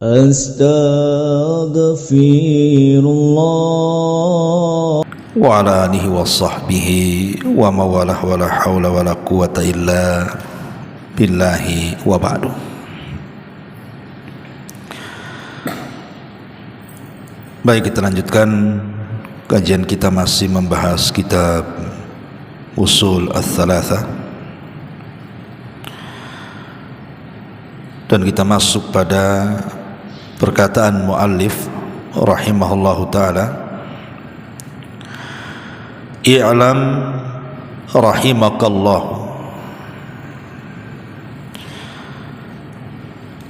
Astaghfirullah wa ala alihi wa sahbihi wa mawalah wa la hawla wa la quwata illa billahi wa ba'du. Baik, kita lanjutkan kajian kita, masih membahas kitab Usul Ats-Tsalatsah, dan kita masuk pada perkataan muallif rahimahullahu ta'ala, i'lam rahimakallah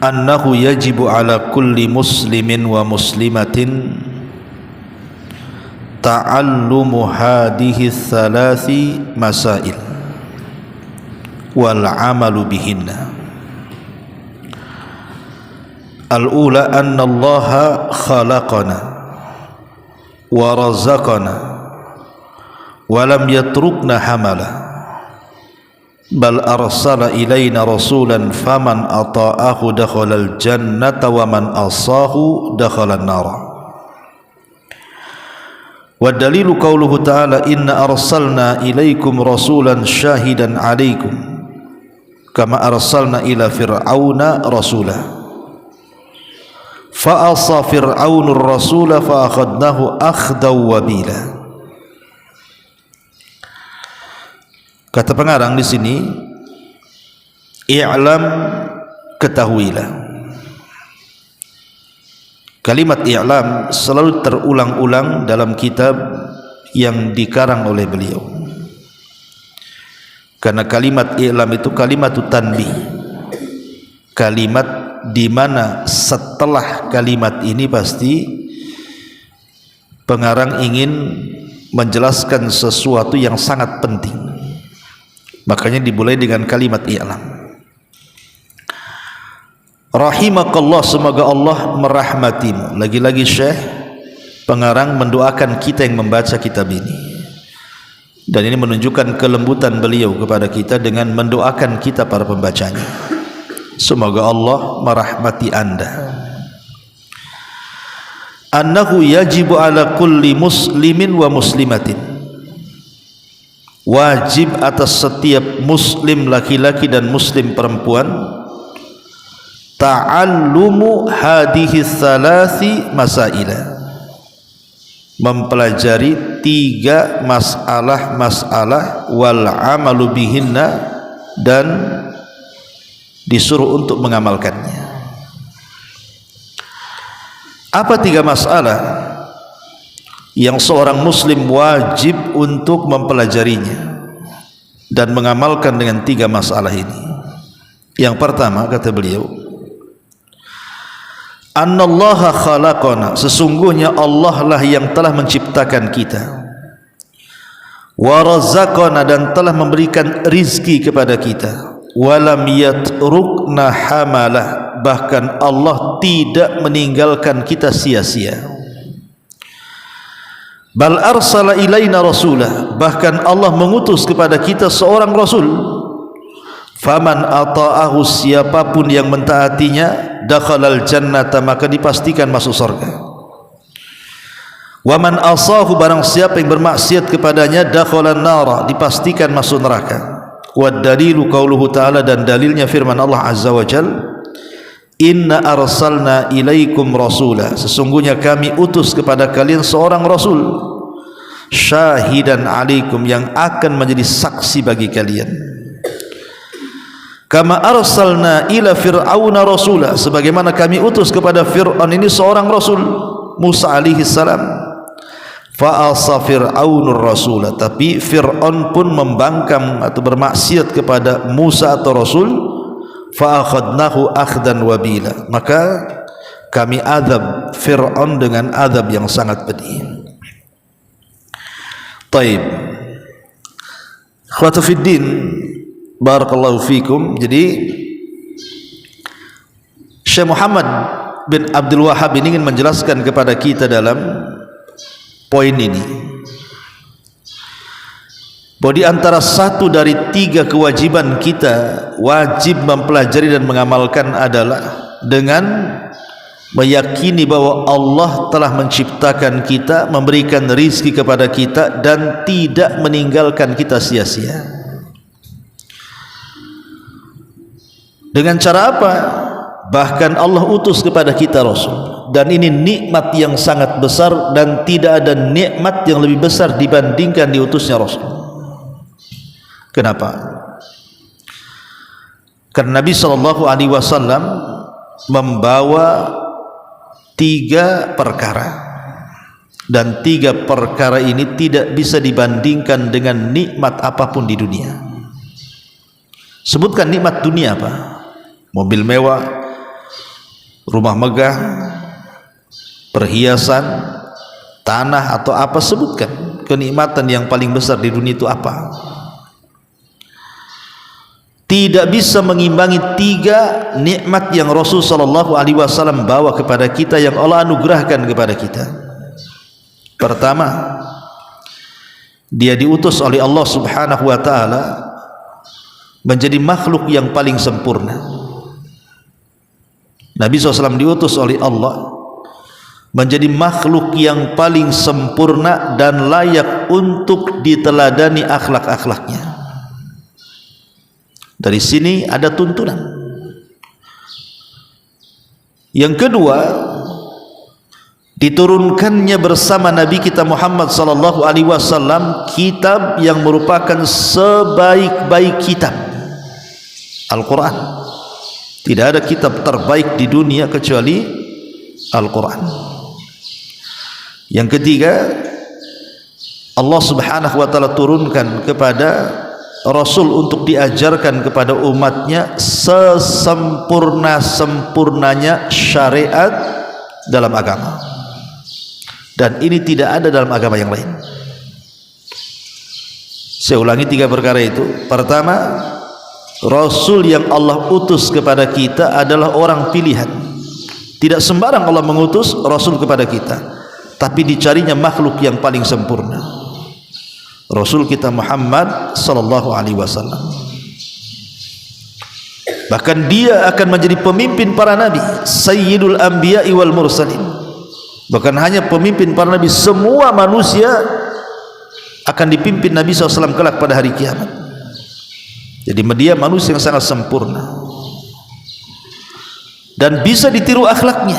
annahu yajibu ala kulli muslimin wa muslimatin ta'allumu hadihi thalathi masail wal amalu bihinna. Al-ula anna Allaha khalaqana wa razaqana wa lam yatrukna hamala bal arsala ilayna rasulan faman ata'ahu dakhalal jannata wa man asahu dakhalan nara. Wa dalilu qauluhu ta'ala inna arsalna ilaykum rasulan syahidan alaykum kama arsalna ila fir'auna rasulah fa asa fir'aunur rasula fa akhadnahu akhdaw wabila. Kata pengarang di sini, i'lam, ketahuilah. Kalimat i'lam selalu terulang-ulang dalam kitab yang dikarang oleh beliau, karena kalimat i'lam itu kalimat tanbih, kalimat di mana setelah kalimat ini pasti pengarang ingin menjelaskan sesuatu yang sangat penting. Makanya dimulai dengan kalimat i'lam. Rahimakallah, semoga Allah merahmatimu. Lagi-lagi Syekh pengarang mendoakan kita yang membaca kitab ini, dan ini menunjukkan kelembutan beliau kepada kita dengan mendoakan kita para pembacanya. Semoga Allah merahmati anda. Annahu yajibu ala kulli muslimin wa muslimatin, wajib atas setiap muslim laki-laki dan muslim perempuan, ta'allumu hadihi thalathi masailah, mempelajari 3 masalah-masalah, wal amalu bihinna, dan disuruh untuk mengamalkannya. Apa 3 masalah yang seorang muslim wajib untuk mempelajarinya dan mengamalkan dengan 3 masalah ini? Yang pertama, kata beliau, annallaha khalaqana, sesungguhnya Allah lah yang telah menciptakan kita, wa razaqana, dan telah memberikan rizki kepada kita, walam yatrukna hamalah, bahkan Allah tidak meninggalkan kita sia-sia, bal arsala ilaina rasulah, bahkan Allah mengutus kepada kita seorang rasul, faman ata'ahu, siapapun yang mentaatinya, dakhalal jannata, maka dipastikan masuk surga, wa man asahu, barang siapa yang bermaksiat kepadanya, dakhalan nara, dipastikan masuk neraka. Wa dalilu qauluhu ta'ala, dan dalilnya firman Allah azza wa jal, inna arsalna ilaikum rasulah, sesungguhnya kami utus kepada kalian seorang rasul, syahidan alaikum, yang akan menjadi saksi bagi kalian, kama arsalna ila fir'auna rasulah, sebagaimana kami utus kepada Fir'aun ini seorang rasul, Musa alaihi salam. Fa'asa fir'aunur rasulah, tapi Fir'aun pun membangkang atau bermaksiat kepada Musa atau Rasul. Fa'akhadnahu akhdan wabila, maka kami azab Fir'aun dengan azab yang sangat pedih. Taib, khawatu fiddin, barakallahu fikum. Jadi Syekh Muhammad bin Abdul Wahhab ini ingin menjelaskan kepada kita dalam poin ini bahwa di antara 1 dari 3 kewajiban kita wajib mempelajari dan mengamalkan adalah dengan meyakini bahwa Allah telah menciptakan kita, memberikan rizki kepada kita dan tidak meninggalkan kita sia-sia. Dengan cara apa? Bahkan Allah utus kepada kita Rasul, dan ini nikmat yang sangat besar dan tidak ada nikmat yang lebih besar dibandingkan diutusnya Rasul. Kenapa? Karena Nabi SAW membawa 3 perkara, dan 3 perkara ini tidak bisa dibandingkan dengan nikmat apapun di dunia. Sebutkan nikmat dunia apa? Mobil mewah, rumah megah, perhiasan, tanah atau apa, sebutkan kenikmatan yang paling besar di dunia itu apa? Tidak bisa mengimbangi 3 nikmat yang Rasul sallallahu alaihi wasallam bawa kepada kita, yang Allah anugerahkan kepada kita. Pertama, dia diutus oleh Allah Subhanahu wa taala menjadi makhluk yang paling sempurna. Nabi SAW diutus oleh Allah menjadi makhluk yang paling sempurna dan layak untuk diteladani akhlak-akhlaknya. Dari sini ada tuntunan. Yang kedua, diturunkannya bersama Nabi kita Muhammad sallallahu alaihi wasallam kitab yang merupakan sebaik-baik kitab, Al-Quran. Tidak ada kitab terbaik di dunia kecuali Al-Quran. Yang ketiga, Allah Subhanahu wa taala turunkan kepada Rasul untuk diajarkan kepada umatnya sesempurna-sempurnanya syariat dalam agama, dan ini tidak ada dalam agama yang lain. Saya ulangi 3 perkara itu. Pertama, Rasul yang Allah utus kepada kita adalah orang pilihan. Tidak sembarang Allah mengutus Rasul kepada kita, tapi dicarinya makhluk yang paling sempurna, Rasul kita Muhammad sallallahu alaihi wasallam. Bahkan dia akan menjadi pemimpin para nabi, sayyidul anbiya'i wal mursalin. Bukan hanya pemimpin para nabi, semua manusia akan dipimpin Nabi SAW kelak pada hari kiamat. Jadi dia manusia yang sangat sempurna dan bisa ditiru akhlaknya.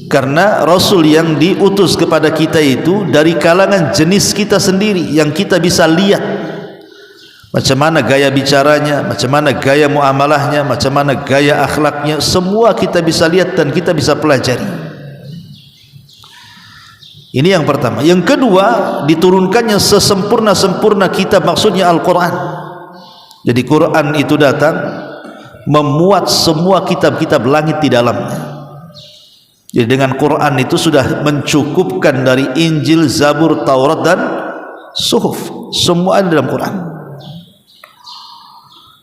Karena Rasul yang diutus kepada kita itu dari kalangan jenis kita sendiri, yang kita bisa lihat macam mana gaya bicaranya, macam mana gaya muamalahnya, macam mana gaya akhlaknya, semua kita bisa lihat dan kita bisa pelajari. Ini yang pertama. Yang kedua, diturunkannya sesempurna-sempurna kitab, maksudnya Al-Quran. Jadi Quran itu datang memuat semua kitab-kitab langit di dalamnya. Jadi dengan Quran itu sudah mencukupkan dari Injil, Zabur, Taurat dan Suhuf, semua ada dalam Quran.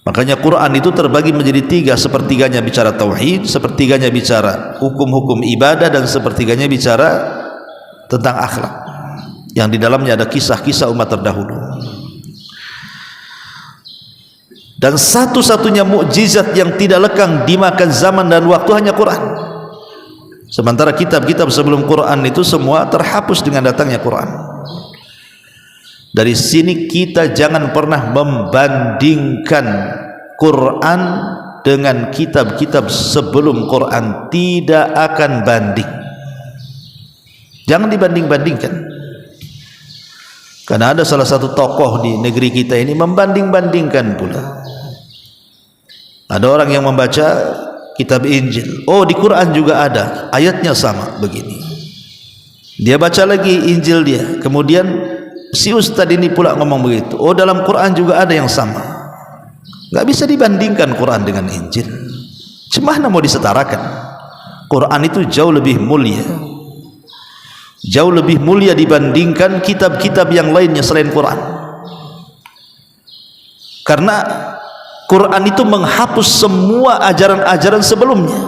Makanya Quran itu terbagi menjadi 3, sepertiganya bicara tauhid, sepertiganya bicara hukum-hukum ibadah, dan sepertiganya bicara tentang akhlak, yang di dalamnya ada kisah-kisah umat terdahulu. Dan satu-satunya mukjizat yang tidak lekang dimakan zaman dan waktu hanya Quran. Sementara kitab-kitab sebelum Quran itu semua terhapus dengan datangnya Quran. Dari sini kita jangan pernah membandingkan Quran dengan kitab-kitab sebelum Quran, tidak akan banding. Jangan dibanding-bandingkan. Karena ada salah satu tokoh di negeri kita ini membanding-bandingkan pula. Ada orang yang membaca kitab Injil, oh di Quran juga ada, ayatnya sama begini. Dia baca lagi Injil dia, kemudian si ustadz ini pula ngomong begitu, oh dalam Quran juga ada yang sama. Gak bisa dibandingkan Quran dengan Injil. Cemana mau disetarakan? Quran itu jauh lebih mulia, jauh lebih mulia dibandingkan kitab-kitab yang lainnya selain Quran. Karena Quran itu menghapus semua ajaran-ajaran sebelumnya.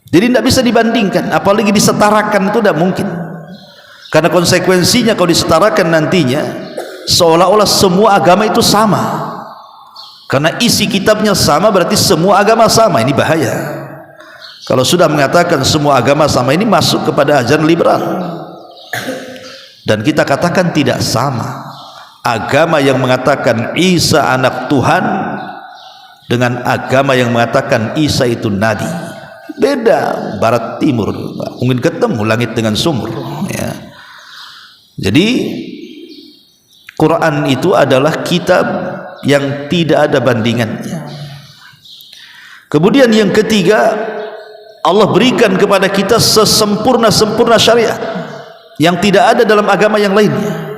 Jadi tidak bisa dibandingkan, apalagi disetarakan, itu tidak mungkin. Karena konsekuensinya kalau disetarakan nantinya seolah-olah semua agama itu sama. Karena isi kitabnya sama, berarti semua agama sama. Ini bahaya. Kalau sudah mengatakan semua agama sama, ini masuk kepada ajaran liberal. Dan kita katakan tidak sama. Agama yang mengatakan Isa anak Tuhan dengan agama yang mengatakan Isa itu nabi, beda, barat timur, mungkin ketemu langit dengan sumur, ya. Jadi Quran itu adalah kitab yang tidak ada bandingannya. Kemudian yang ketiga, Allah berikan kepada kita sesempurna-sempurna syariat yang tidak ada dalam agama yang lainnya.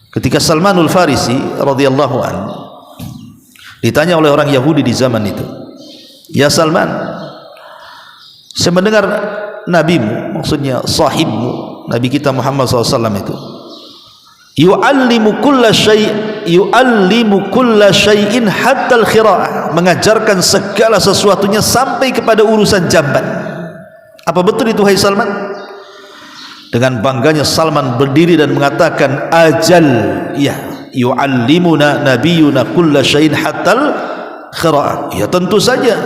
Ketika Salmanul Farisi radhiyallahu anhu ditanya oleh orang Yahudi di zaman itu, "Ya Salman, saya mendengar nabimu, maksudnya sahibmu, Nabi kita Muhammad SAW itu, yu'allimu kulla syai'in hatta al-khira'ah, mengajarkan segala sesuatunya sampai kepada urusan jamban. Apa betul itu, hai Salman?" Dengan bangganya Salman berdiri dan mengatakan, "Ajal, ya, yu'allimuna nabiyuna kulla syai'in hatta al-khira'ah." Ya, tentu saja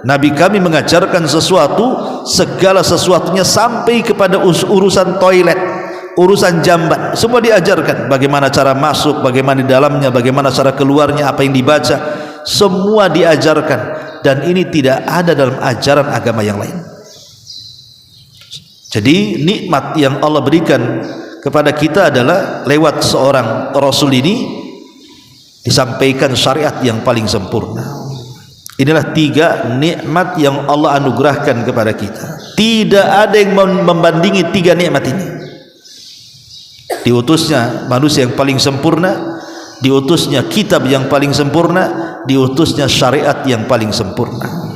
Nabi kami mengajarkan sesuatu, segala sesuatunya sampai kepada urusan toilet, urusan jamban, semua diajarkan. Bagaimana cara masuk, bagaimana di dalamnya, bagaimana cara keluarnya, apa yang dibaca, semua diajarkan. Dan ini tidak ada dalam ajaran agama yang lain. Jadi nikmat yang Allah berikan kepada kita adalah lewat seorang Rasul ini disampaikan syariat yang paling sempurna. Inilah 3 nikmat yang Allah anugerahkan kepada kita. Tidak ada yang membandingi 3 nikmat ini. Diutusnya manusia yang paling sempurna, diutusnya kitab yang paling sempurna, diutusnya syariat yang paling sempurna.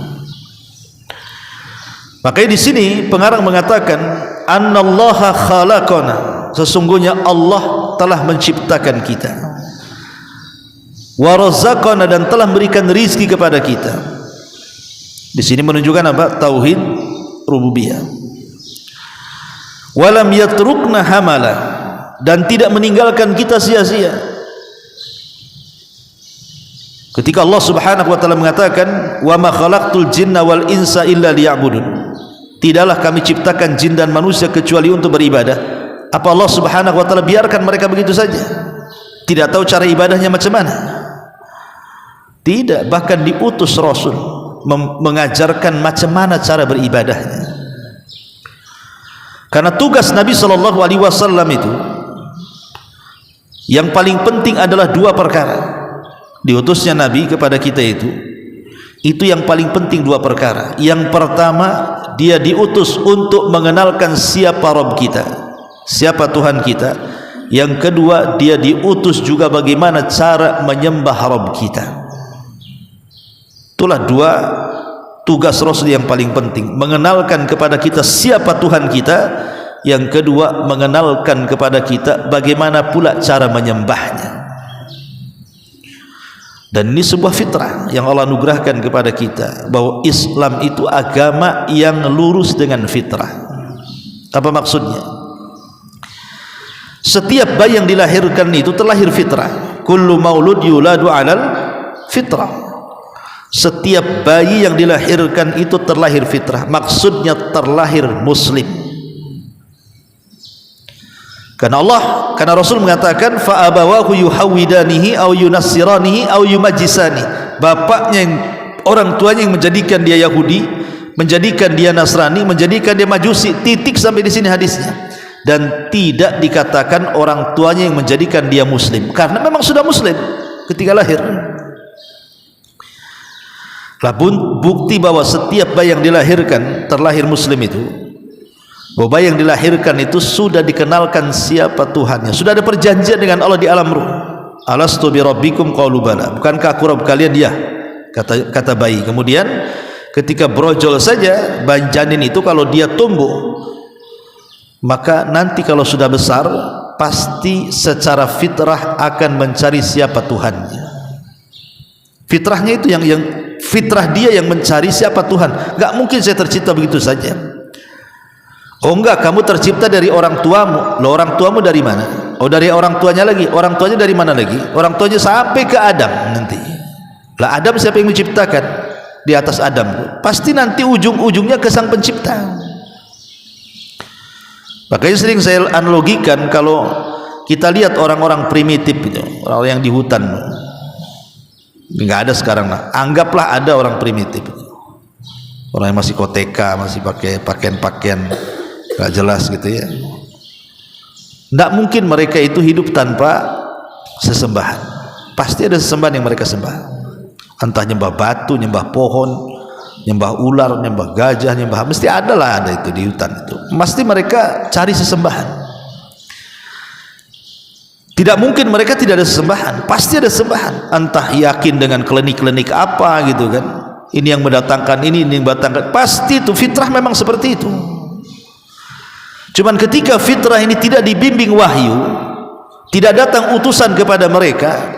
Makanya di sini pengarang mengatakan, "Annallaha khalaqana", sesungguhnya Allah telah menciptakan kita, wa razaqana, dan telah memberikan rizki kepada kita. Di sini menunjukkan apa? Tauhid rububiyah. Walam yatrukna hamala, dan tidak meninggalkan kita sia-sia. Ketika Allah Subhanahu wa taala mengatakan, "Wa ma khalaqtul jinna wal insa illa liya'budun", tidaklah kami ciptakan jin dan manusia kecuali untuk beribadah. Apa Allah Subhanahu wa taala biarkan mereka begitu saja? Tidak tahu cara ibadahnya macam mana? Tidak, bahkan diutus Rasul mengajarkan macam mana cara beribadahnya. Karena tugas Nabi sallallahu alaihi wasallam itu yang paling penting adalah 2 perkara. Diutusnya Nabi kepada kita itu yang paling penting 2 perkara. Yang pertama, dia diutus untuk mengenalkan siapa Rabb kita, siapa Tuhan kita. Yang kedua, dia diutus juga bagaimana cara menyembah Rabb kita. Itulah 2 tugas Rasul yang paling penting, mengenalkan kepada kita siapa Tuhan kita. Yang kedua, mengenalkan kepada kita bagaimana pula cara menyembahnya. Dan ini sebuah fitrah yang Allah anugerahkan kepada kita, bahwa Islam itu agama yang lurus dengan fitrah. Apa maksudnya? Setiap bayi yang dilahirkan itu terlahir fitrah. Kullu maulud yuladu 'alal fitrah. Setiap bayi yang dilahirkan itu terlahir fitrah. Maksudnya terlahir muslim. Karena Rasul mengatakan, fa abawahu yuhawidanihi au yunassiranihi au yumajjisani. Bapaknya, orang tuanya yang menjadikan dia Yahudi, menjadikan dia Nasrani, menjadikan dia Majusi. Titik sampai di sini hadisnya. Dan tidak dikatakan orang tuanya yang menjadikan dia Muslim, karena memang sudah Muslim ketika lahir. Bukti bahwa setiap bayi yang dilahirkan terlahir Muslim itu, bahwa bayi yang dilahirkan itu sudah dikenalkan siapa Tuhannya, sudah ada perjanjian dengan Allah di alam ruh. Alastu bi rabbikum qalu bala, bukankah aku Rabb kalian? Ya, kata bayi. Kemudian ketika brojol saja janin itu, kalau dia tumbuh, maka nanti kalau sudah besar pasti secara fitrah akan mencari siapa Tuhannya. Fitrahnya itu yang fitrah dia yang mencari siapa Tuhan. Gak mungkin saya tercipta begitu saja. Oh enggak, kamu tercipta dari orang tuamu. Loh, orang tuamu dari mana? Oh, dari orang tuanya lagi. Orang tuanya dari mana lagi? Orang tuanya sampai ke Adam nanti. Lah, Adam siapa yang menciptakan? di atas Adam, pasti nanti ujung-ujungnya ke Sang Pencipta. Makanya sering saya analogikan, kalau kita lihat orang-orang primitif itu, orang yang di hutan, nggak ada sekarang lah. Anggaplah ada orang primitif, orang yang masih koteka, masih pakai pakaian-pakaian nggak jelas gitu ya. Nggak mungkin mereka itu hidup tanpa sesembahan. Pasti ada sesembahan yang mereka sembah. Entah nyembah batu, nyembah pohon, nyembah ular, nyembah gajah, nyembah, mesti ada itu di hutan itu. Mesti mereka cari sesembahan. Tidak mungkin mereka tidak ada sesembahan, pasti ada sesembahan. Entah yakin dengan klinik-klinik apa gitu kan. Ini yang mendatangkan ini yang mendatangkan. Pasti itu fitrah memang seperti itu. Cuman ketika fitrah ini tidak dibimbing wahyu, tidak datang utusan kepada mereka,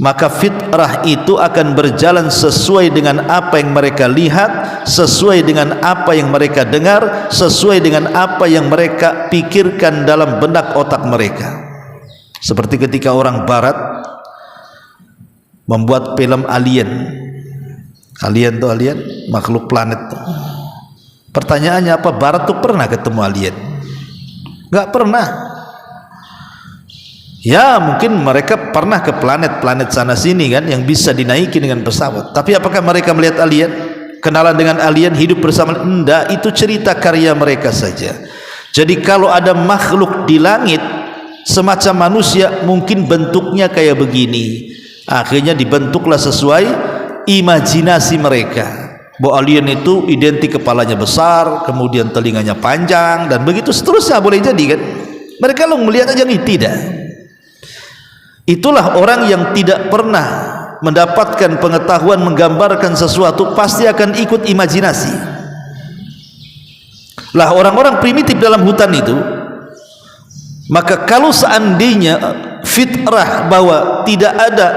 maka fitrah itu akan berjalan sesuai dengan apa yang mereka lihat, sesuai dengan apa yang mereka dengar, sesuai dengan apa yang mereka pikirkan dalam benak otak mereka. Seperti ketika orang barat membuat film alien makhluk planet tuh. Pertanyaannya apa? Barat tuh pernah ketemu alien? Nggak pernah. Ya mungkin mereka pernah ke planet sana sini kan, yang bisa dinaiki dengan pesawat. Tapi apakah mereka melihat alien? Kenalan dengan alien, hidup bersama? Enggak, itu cerita karya mereka saja. Jadi kalau ada makhluk di langit semacam manusia, mungkin bentuknya kayak begini. Akhirnya dibentuklah sesuai imajinasi mereka. Bahwa alien itu identik kepalanya besar, kemudian telinganya panjang, dan begitu seterusnya. Boleh jadi kan? Mereka lo melihat aja nih, tidak. Itulah orang yang tidak pernah mendapatkan pengetahuan menggambarkan sesuatu, pasti akan ikut imajinasi. Lah orang-orang primitif dalam hutan itu, maka kalau seandainya fitrah bahwa tidak ada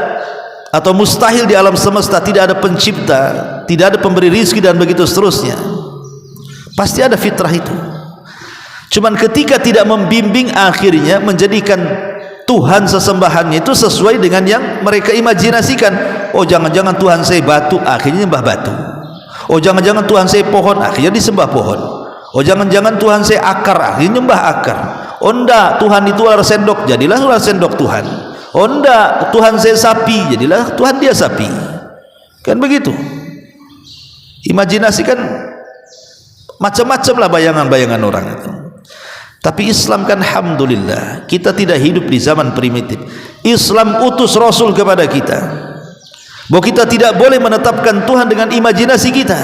atau mustahil di alam semesta tidak ada pencipta, tidak ada pemberi rizki dan begitu seterusnya, pasti ada fitrah itu. Cuman ketika tidak membimbing, akhirnya menjadikan Tuhan sesembahannya itu sesuai dengan yang mereka imajinasikan. Oh jangan-jangan Tuhan saya batu, akhirnya nyembah batu. Oh jangan-jangan Tuhan saya pohon, akhirnya disembah pohon. Oh jangan-jangan Tuhan saya akar, akhirnya nyembah akar. Oh enggak, Tuhan itu ular sendok, jadilah ular sendok Tuhan. Oh enggak, Tuhan saya sapi, jadilah Tuhan dia sapi. Kan begitu. Imajinasi kan macam-macam lah bayangan-bayangan orang itu. Tapi Islam kan alhamdulillah, kita tidak hidup di zaman primitif. Islam utus Rasul kepada kita, bahwa kita tidak boleh menetapkan Tuhan dengan imajinasi kita,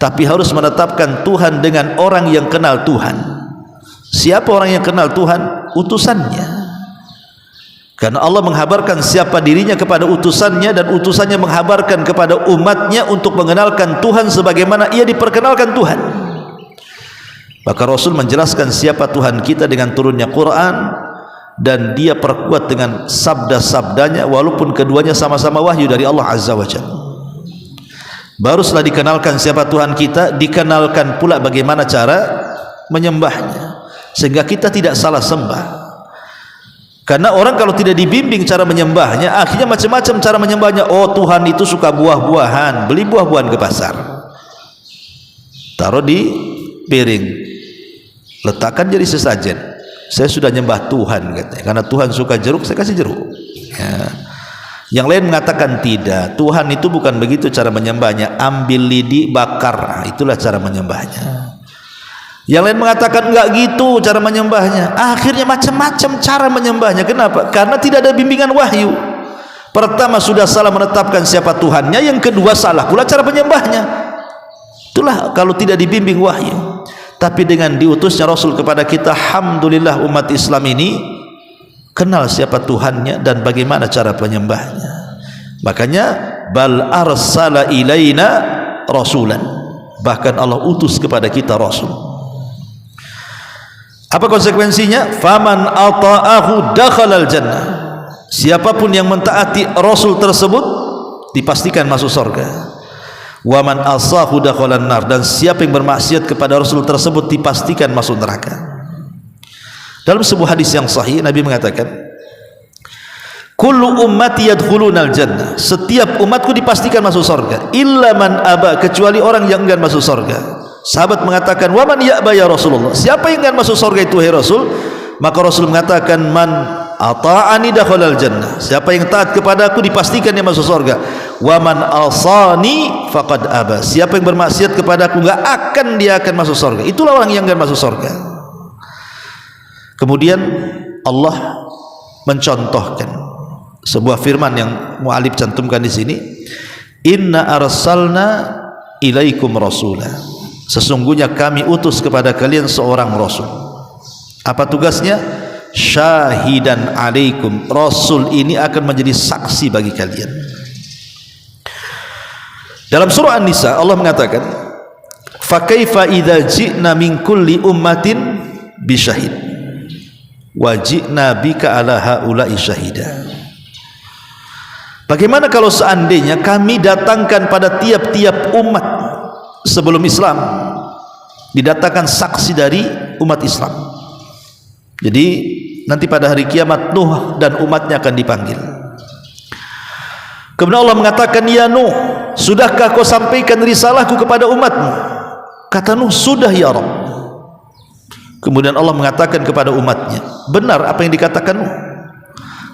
tapi harus menetapkan Tuhan dengan orang yang kenal Tuhan. Siapa orang yang kenal Tuhan? Utusannya. Karena Allah menghabarkan siapa dirinya kepada utusannya, dan utusannya menghabarkan kepada umatnya untuk mengenalkan Tuhan sebagaimana ia diperkenalkan Tuhan. Maka Rasul menjelaskan siapa Tuhan kita dengan turunnya Quran, dan dia perkuat dengan sabda-sabdanya, walaupun keduanya sama-sama wahyu dari Allah Azza wa Jalla. Baru setelah dikenalkan siapa Tuhan kita, dikenalkan pula bagaimana cara menyembahnya, sehingga kita tidak salah sembah. Karena orang kalau tidak dibimbing cara menyembahnya, akhirnya macam-macam cara menyembahnya. Oh Tuhan itu suka buah-buahan, beli buah-buahan ke pasar, taruh di piring, letakkan jadi sesajen. Saya sudah nyembah Tuhan katanya, karena Tuhan suka jeruk, saya kasih jeruk ya. Yang lain mengatakan tidak, Tuhan itu bukan begitu cara menyembahnya, ambil lidi bakar, itulah cara menyembahnya. Yang lain mengatakan enggak gitu cara menyembahnya. Akhirnya macam-macam cara menyembahnya. Kenapa? Karena tidak ada bimbingan wahyu. Pertama sudah salah menetapkan siapa Tuhannya, yang kedua salah pula cara menyembahnya. Itulah kalau tidak dibimbing wahyu. Tapi dengan diutusnya Rasul kepada kita, alhamdulillah umat Islam ini kenal siapa Tuhannya dan bagaimana cara penyembahnya. Makanya bal arsala ilaina rasulan, bahkan Allah utus kepada kita Rasul. Apa konsekuensinya? Faman ata'ahu dakhalal jannah. Siapapun yang mentaati Rasul tersebut dipastikan masuk surga. Wa man asahu dakhalan nar, dan siapa yang bermaksiat kepada Rasul tersebut dipastikan masuk neraka. Dalam sebuah hadis yang sahih Nabi mengatakan, kullu ummati yadkhulunal jannah, setiap umatku dipastikan masuk surga, illa man aba, kecuali orang yang enggan masuk surga. Sahabat mengatakan, wa man ya'ba ya Rasulullah, siapa yang enggan masuk surga itu hai Rasul? Maka Rasul mengatakan, man ata'ani dakhalal jannah, siapa yang taat kepada aku dipastikan dia masuk surga. Wa man asani faqad aba, siapa yang bermaksiat kepada aku enggak akan dia akan masuk surga. Itulah orang yang enggan masuk surga. Kemudian Allah mencontohkan sebuah firman yang mu'alif cantumkan di sini, inna arsalna ilaikum rasula, sesungguhnya kami utus kepada kalian seorang rasul. Apa tugasnya? Syahidan alaikum, rasul ini akan menjadi saksi bagi kalian. Dalam surah An-Nisa Allah mengatakan, fa kaifa idza ji'na min kulli ummatin bisyahid wa ji'na bika ala haula'i syahida. Bagaimana kalau seandainya kami datangkan pada tiap-tiap umat sebelum Islam, didatangkan saksi dari umat Islam. Jadi nanti pada hari kiamat Nuh dan umatnya akan dipanggil. Kemudian Allah mengatakan, ya Nuh, sudahkah kau sampaikan risalahku kepada umatmu? Kata Nuh, sudah ya Rabb. Kemudian Allah mengatakan kepada umatnya, benar apa yang dikatakan Nuh,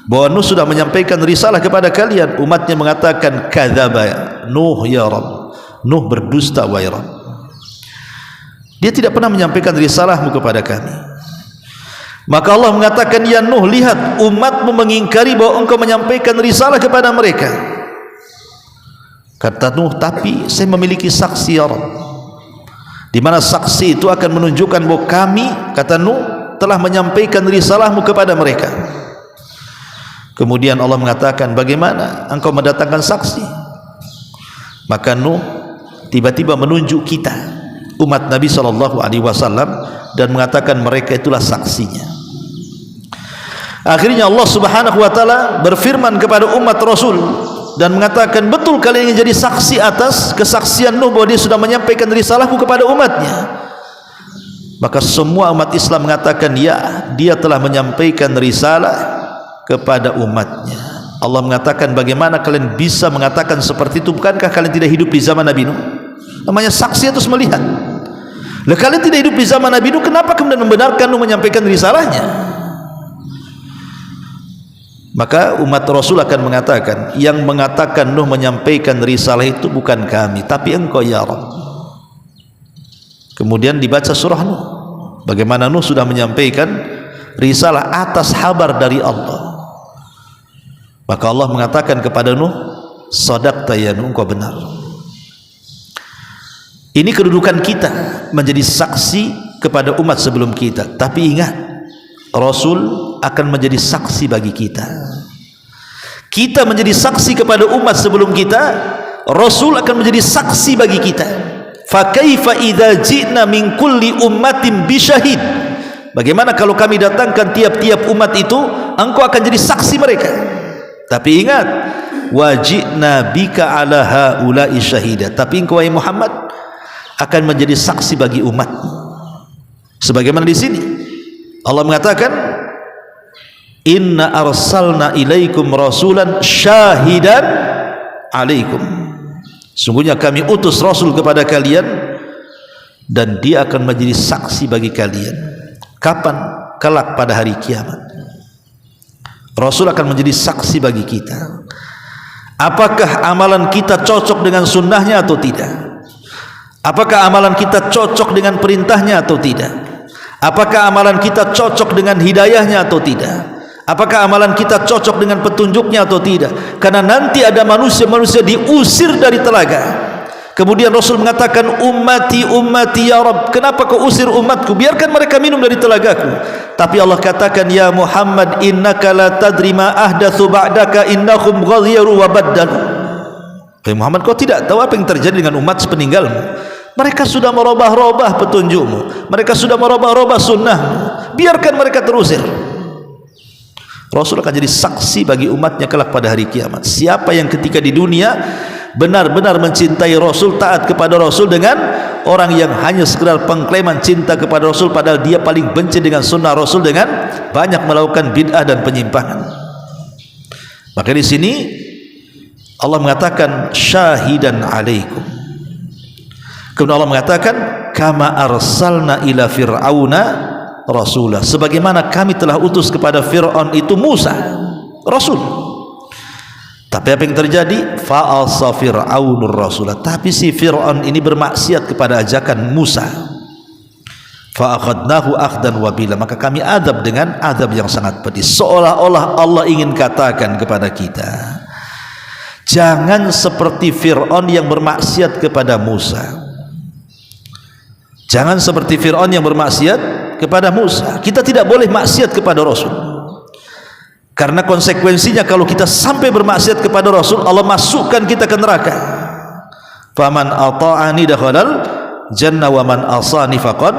bahwa Nuh sudah menyampaikan risalah kepada kalian. Umatnya mengatakan, kadzaba Nuh ya Rabb, Nuh berdusta wahai Rabb, dia tidak pernah menyampaikan risalahmu kepada kami. Maka Allah mengatakan, ya Nuh, lihat umatmu mengingkari bahwa engkau menyampaikan risalah kepada mereka. Kata Nuh, tapi saya memiliki saksi ya Rabb, di mana saksi itu akan menunjukkan bahwa kami, kata Nuh, telah menyampaikan risalahmu kepada mereka. Kemudian Allah mengatakan, bagaimana engkau mendatangkan saksi? Maka Nuh tiba-tiba menunjuk kita, umat Nabi SAW, dan mengatakan mereka itulah saksinya. Akhirnya Allah Subhanahu wa taala berfirman kepada umat Rasul dan mengatakan, betul kalian ingin jadi saksi atas kesaksian Nuh bahwa dia sudah menyampaikan risalahku kepada umatnya. Maka semua umat Islam mengatakan, ya, dia telah menyampaikan risalah kepada umatnya. Allah mengatakan, bagaimana kalian bisa mengatakan seperti itu? Bukankah kalian tidak hidup di zaman Nabi Nuh? Namanya saksi terus melihat. Lah kalian tidak hidup di zaman Nabi Nuh, kenapa kemudian membenarkan Nuh menyampaikan risalahnya? Maka umat Rasul akan mengatakan, yang mengatakan Nuh menyampaikan risalah itu bukan kami, tapi engkau ya Rabb. Kemudian dibaca surah Nuh, bagaimana Nuh sudah menyampaikan risalah atas kabar dari Allah. Maka Allah mengatakan kepada Nuh, shadaqta ya Nuh, engkau benar. Ini kedudukan kita menjadi saksi kepada umat sebelum kita. Tapi ingat, Rasul akan menjadi saksi bagi kita. Kita menjadi saksi kepada umat sebelum kita, Rasul akan menjadi saksi bagi kita. Fa kaifa idza ji'na min kulli ummatin bisyahid, bagaimana kalau kami datangkan tiap-tiap umat itu, engkau akan jadi saksi mereka. Tapi ingat, wajibna bika ala haula'i syahida, tapi engkau wahai Muhammad akan menjadi saksi bagi umatmu. Sebagaimana di sini Allah mengatakan, inna arsalna ilaikum rasulan syahidan alaikum, sungguhnya kami utus Rasul kepada kalian dan dia akan menjadi saksi bagi kalian. Kapan? Kelak pada hari kiamat Rasul akan menjadi saksi bagi kita. Apakah amalan kita cocok dengan sunnahnya atau tidak? Apakah amalan kita cocok dengan perintahnya atau tidak? Apakah amalan kita cocok dengan hidayahnya atau tidak? Apakah amalan kita cocok dengan petunjuknya atau tidak? Karena nanti ada manusia-manusia diusir dari telaga. Kemudian Rasul mengatakan, ummati ummati ya Rabb, kenapa kau usir umatku? Biarkan mereka minum dari telagaku. Tapi Allah katakan, ya Muhammad, innaka la tadri ma ahdatsu ba'daka innahum ghayyaru wa baddalu. Muhammad, kau tidak tahu apa yang terjadi dengan umat sepeninggalmu. Mereka sudah merubah-rubah petunjukmu, mereka sudah merubah-rubah sunnahmu. Biarkan mereka terusir. Rasul akan jadi saksi bagi umatnya kelak pada hari kiamat. Siapa yang ketika di dunia benar-benar mencintai Rasul, taat kepada Rasul, dengan orang yang hanya sekedar pengklaiman cinta kepada Rasul padahal dia paling benci dengan sunnah Rasul dengan banyak melakukan bid'ah dan penyimpangan. Maka di sini Allah mengatakan syahidan alaikum. Kemudian Allah mengatakan kama arsalna ila fir'auna rasulah, sebagaimana kami telah utus kepada Fir'aun itu Musa rasul. Tapi apa yang terjadi? Fa'asa fir'aunur rasulah, tapi si Fir'aun ini bermaksiat kepada ajakan Musa. Fa'akhadnahu akhdan wabila, maka kami adab dengan adab yang sangat pedih. Seolah-olah Allah ingin katakan kepada kita, jangan seperti Fir'aun yang bermaksiat kepada Musa. Jangan seperti Fir'aun yang bermaksiat kepada Musa. Kita tidak boleh maksiat kepada Rasul, karena konsekuensinya kalau kita sampai bermaksiat kepada Rasul, Allah masukkan kita ke neraka. Faman ata'ani dakhalal jannah wa man asani faqad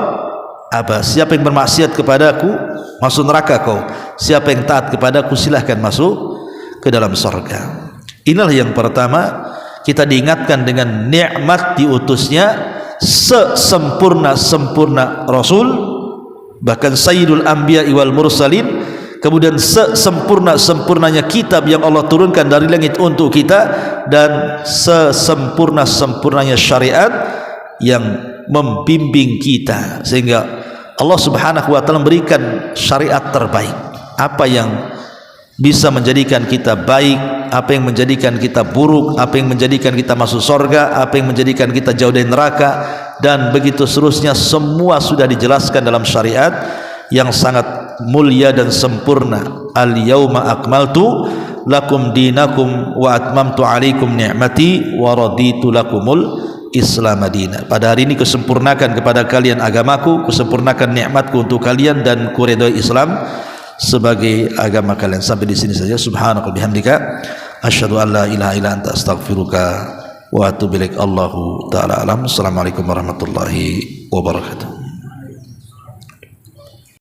aba. Siapa yang bermaksiat kepadaku masuk neraka kau, siapa yang taat kepadaku silahkan masuk ke dalam surga. Inilah yang pertama, kita diingatkan dengan nikmat diutusnya sesempurna-sempurna Rasul, bahkan Sayyidul Anbiya wal Mursalin, kemudian sesempurna-sempurnanya kitab yang Allah turunkan dari langit untuk kita, dan sesempurna-sempurnanya syariat yang membimbing kita, sehingga Allah Subhanahu wa taala memberikan syariat terbaik. Apa yang bisa menjadikan kita baik, apa yang menjadikan kita buruk, apa yang menjadikan kita masuk surga, apa yang menjadikan kita jauh dari neraka, dan begitu seterusnya, semua sudah dijelaskan dalam syariat yang sangat mulia dan sempurna. Al-yauma akmaltu lakum dinakum wa atmamtu alaikum ni'mati wa raditu lakumul Islam madina. Pada hari ini kusempurnakan kepada kalian agamaku, kusempurnakan nikmatku untuk kalian, dan kuridhoi Islam sebagai agama kalian. Sampai di sini saja. Subhanaka bihamdika asyhadu an la ilaha illa anta astaghfiruka wa atubu ilaik. Allahu taala alam. Assalamualaikum warahmatullahi wabarakatuh.